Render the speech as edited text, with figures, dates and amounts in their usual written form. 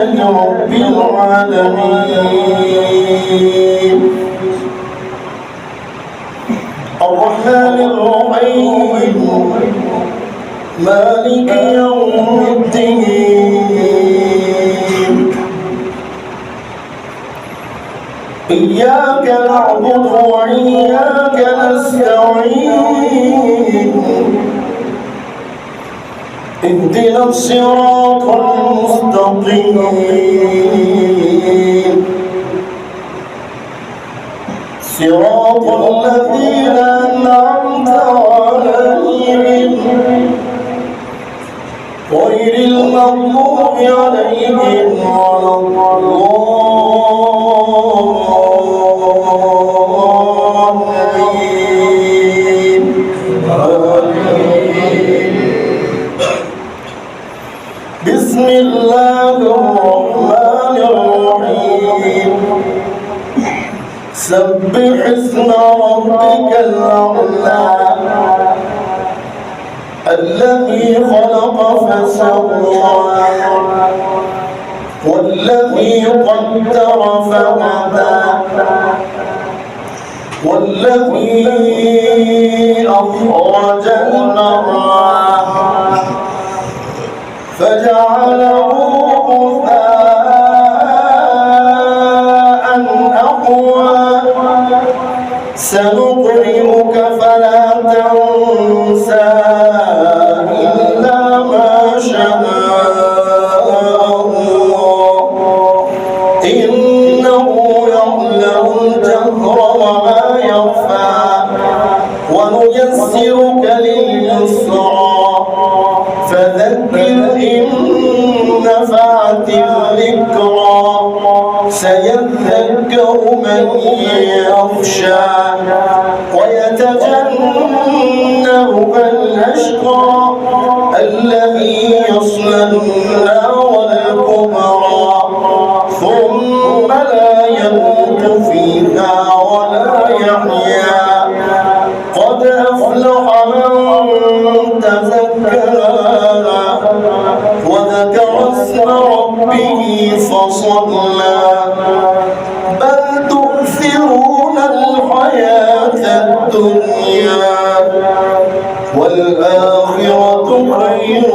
رب العالمين الرحمن الرحيم مالك يوم الدين إياك نعبد وإياك نستعين اهدنا الصراط المستقيم صراط الذين أنعمت عليهم غير المغضوب عليهم ولا الضالين بسم الله الرحمن الرحيم سبح اسم ربك الأعلى الذي خلق فسوى والذي قدر فهدى والذي أخرج المرعى فجعله غثاء أحوى سنقرئك فلا تنسى إلا ما شاء الله إنه يعلم الجهر وما يخفى ونيسرك لليسرى فذكر إن نفعت الذكرى سيذكر من يخشى ويتجنبها الأشقى الذي يصلى النار الكبرى ثم لا يموت فيها ولا يحيا قد أفلح من تزكى وذكر اسم ربه فصلى بل تؤثرون الحياة الدنيا والآخرة خير